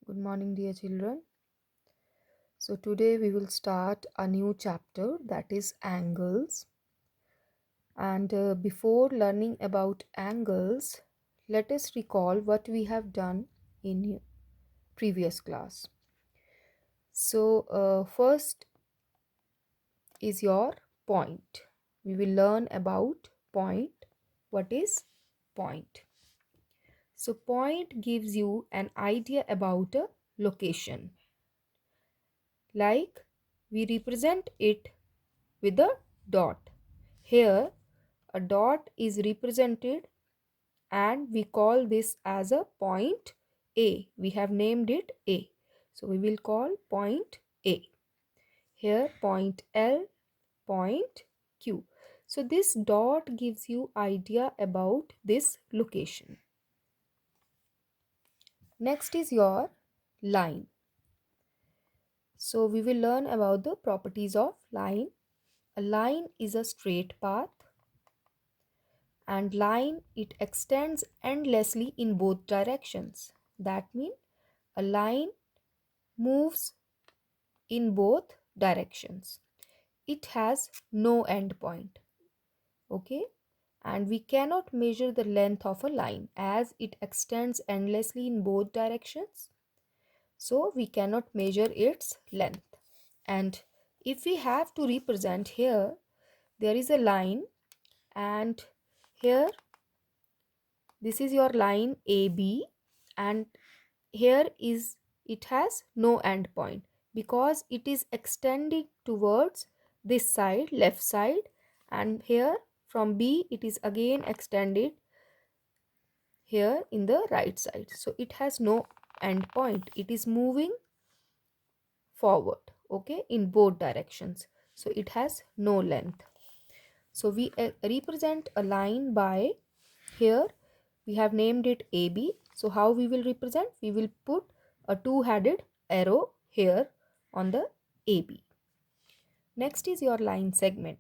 Good morning, dear children. So, today we will start a new chapter, that is angles. And before learning about angles, let us recall what we have done in previous class. So, first is your point. We will learn about point. What is point? So, point gives you an idea about a location. Like we represent it with a dot. Here a dot is represented and we call this as a point A. We have named it A. So we will call point A. Here point L, point Q. So this dot gives you idea about this location. Next is your line. So we will learn about the properties of line. A line is a straight path, and line it extends endlessly in both directions. That means a line moves in both directions. It has no end point. Okay, and we cannot measure the length of a line as it extends endlessly in both directions, so we cannot measure its length. And if we have to represent, here there is a line, and here this is your line AB, and here is it has no end point because it is extending towards this side, left side, and here from B it is again extended here in the right side. So it has no end point. It is moving forward, okay, in both directions. So it has no length. So we represent a line by, here we have named it AB. So how we will represent? We will put a two-headed arrow here on the AB. Next is your line segment.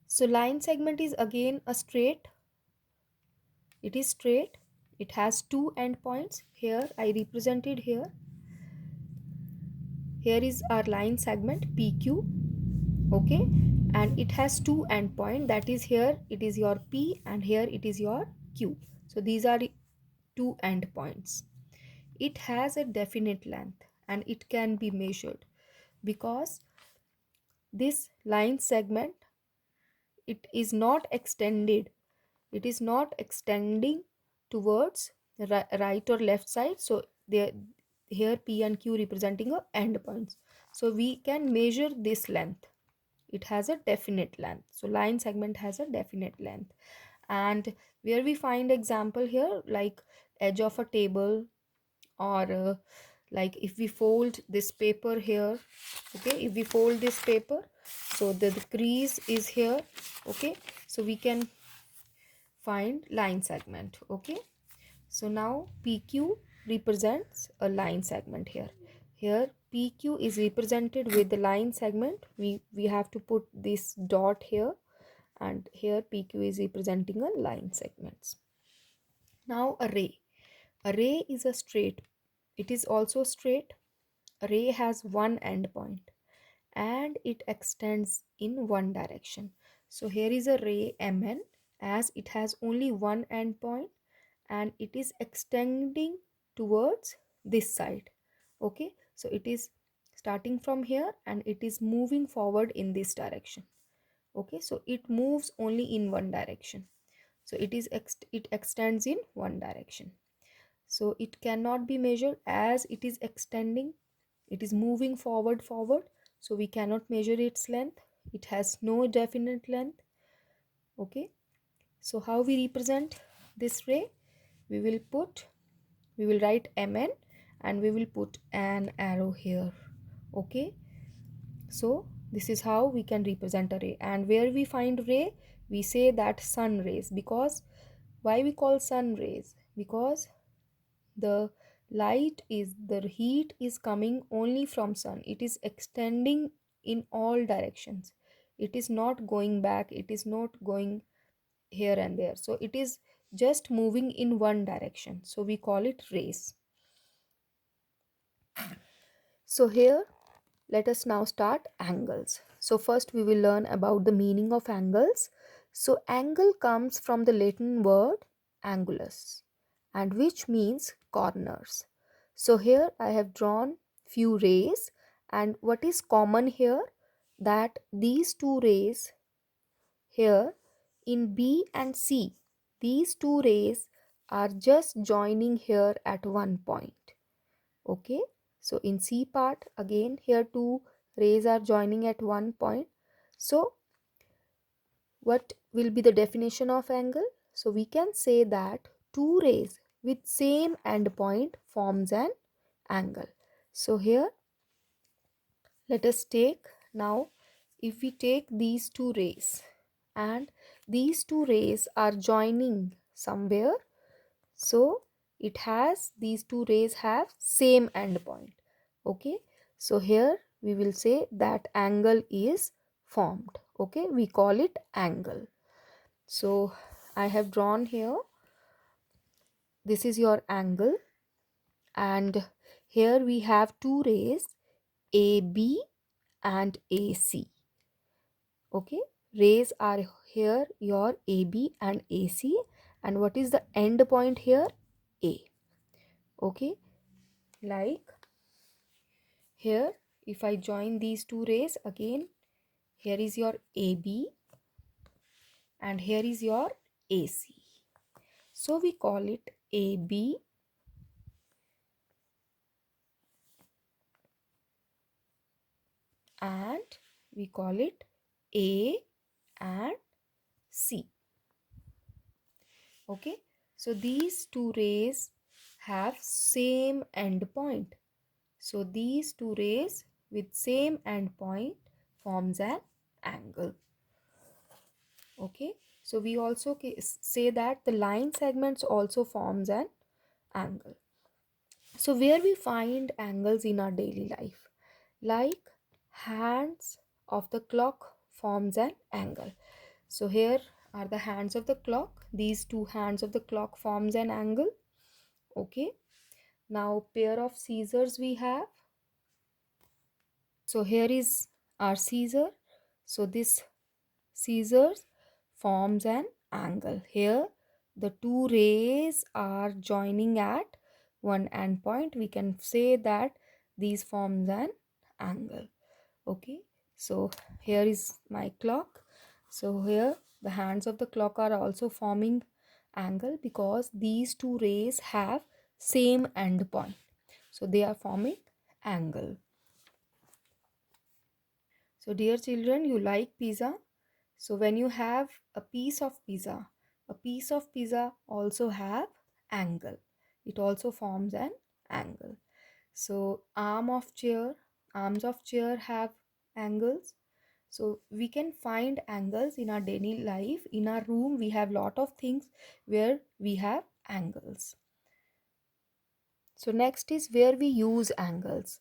So line segment is again a straight. It is straight. It has two endpoints. Here I represented here. Here is our line segment PQ. Okay, and it has two endpoints. That is, here it is your P and here it is your Q. So these are two endpoints. It has a definite length and it can be measured because this line segment, it is not extended. It is not extending towards right or left side. So there, here P and Q representing a endpoints. So we can measure this length. It has a definite length. So line segment has a definite length. And where we find example here, like edge of a table, or like if we fold this paper here, okay, if we fold this paper, so the crease is here, okay, so we can find line segment. Okay, so now PQ represents a line segment. Here PQ is represented with the line segment. We have to put this dot here, and here PQ is representing a line segments. Now a ray is a straight. It is also straight. A ray has one end point and it extends in one direction. So here is a ray MN, as it has only one end point and it is extending towards this side. Okay, so it is starting from here and it is moving forward in this direction. Okay, so it moves only in one direction. So it extends in one direction. So it cannot be measured as it is extending. It is moving forward. So we cannot measure its length. It has no definite length. Okay, so how we represent this ray? We will write MN and we will put an arrow here. Okay, so this is how we can represent a ray. And where we find ray, we say that sun rays. Because why we call sun rays? Because the the heat is coming only from sun. It is extending in all directions. It is not going back. It is not going here and there. So it is just moving in one direction. So we call it rays. So here, let us now start angles. So first we will learn about the meaning of angles. So angle comes from the Latin word angulus, and which means corners. So here I have drawn few rays, and what is common here, that these two rays here in B and C, these two rays are just joining here at one point. Okay, so in C part again, here two rays are joining at one point. So what will be the definition of angle? So we can say that two rays with same endpoint forms an angle. So here let us take now, if we take these two rays and these two rays are joining somewhere, so it has, these two rays have same endpoint. Okay, so here we will say that angle is formed. Okay, we call it angle. So I have drawn here, this is your angle, and here we have two rays AB and AC. Okay, rays are here your AB and AC, and what is the end point here? A. Okay, like here, if I join these two rays again, here is your AB and here is your AC. So we call it AB and we call it A and C. Okay, so these two rays have same end point. So these two rays with same end point forms an angle. Okay, so we also say that the line segments also forms an angle. So where we find angles in our daily life, like hands of the clock forms an angle. So here are the hands of the clock, these two hands of the clock forms an angle. Okay, now pair of scissors we have. So here is our scissor, so this scissors forms an angle. Here the two rays are joining at one end point, we can say that these forms an angle. Okay, so here is my clock, so here the hands of the clock are also forming angle because these two rays have same end point, so they are forming angle. So dear children, you like pizza? So when you have a piece of pizza also have angle. It also forms an angle. So arms of chair have angles. So we can find angles in our daily life. In our room, we have lot of things where we have angles. So next is where we use angles.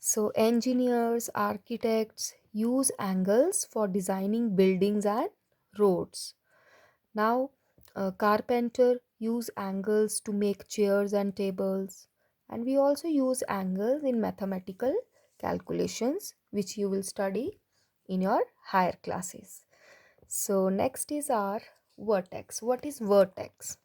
So engineers, architects use angles for designing buildings and roads. Now, a carpenter use angles to make chairs and tables. And we also use angles in mathematical calculations, which you will study in your higher classes. So next is our vertex. What is vertex?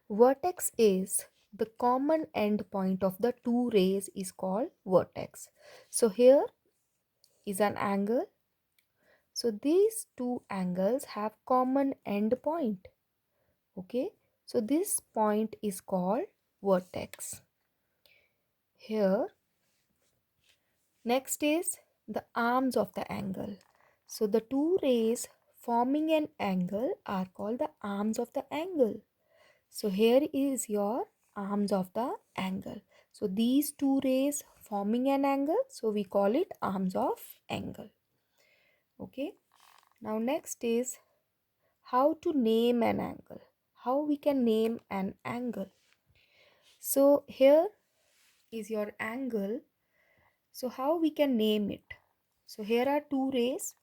Vertex is the common end point of the two rays is called vertex. So here is an angle. So these two angles have common end point. Okay, so this point is called vertex. Here, next is the arms of the angle. So the two rays forming an angle are called the arms of the angle. So here is your arms of the angle. So these two rays forming an angle, so we call it arms of angle. Okay, now next is how to name an angle. How we can name an angle. So here is your angle. So how we can name it? So here are two rays.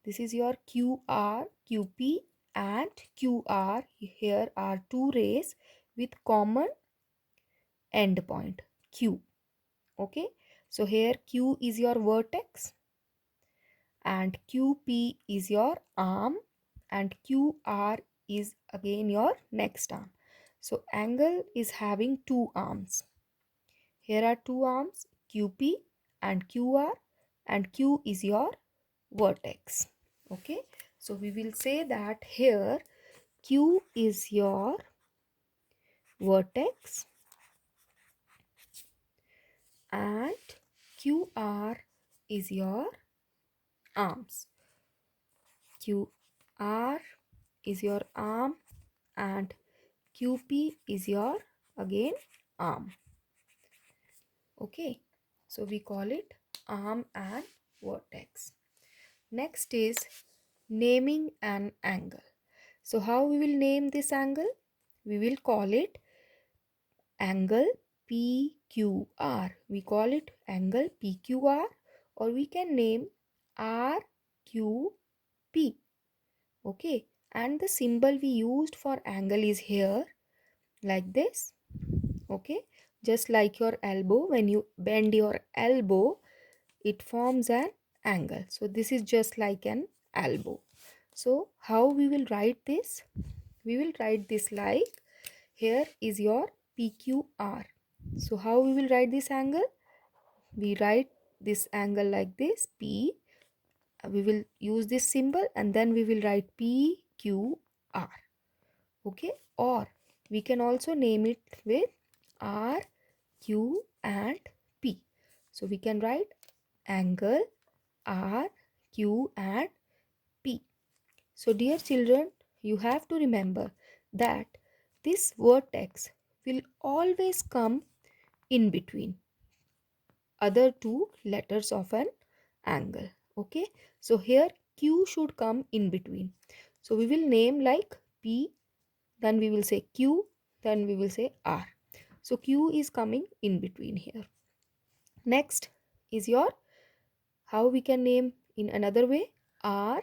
This is your QR, QP and QR. Here are two rays with common end point Q. Okay, so here Q is your vertex and QP is your arm and QR is again your next arm. So angle is having two arms. Here are two arms, QP and QR, and Q is your vertex. Okay, so we will say that here Q is your vertex and QR is your arms. QR is your arm and QP is your again arm. Okay, so we call it arm and vertex. Next is naming an angle. So how we will name this angle? We will call it angle PQR. We call it angle PQR, or we can name RQP. Okay, and the symbol we used for angle is here like this. Okay, just like your elbow, when you bend your elbow it forms an angle. So this is just like an elbow. So how we will write this? We will write this like, here is your PQR. So how we will write this angle? We write this angle like this, P. We will use this symbol and then we will write PQR. Okay, or we can also name it with R, Q and P. So we can write angle R, Q and P. So dear children, you have to remember that this vertex will always come in between other two letters of an angle. Okay, so here Q should come in between. So we will name like P, then we will say Q, then we will say R. So Q is coming in between here. Next is your, how we can name in another way, R,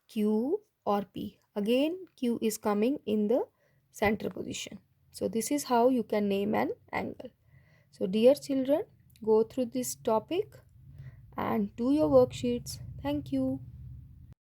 Q or P. Again Q is coming in the center position. So this is how you can name an angle. So dear children, go through this topic and do your worksheets. Thank you.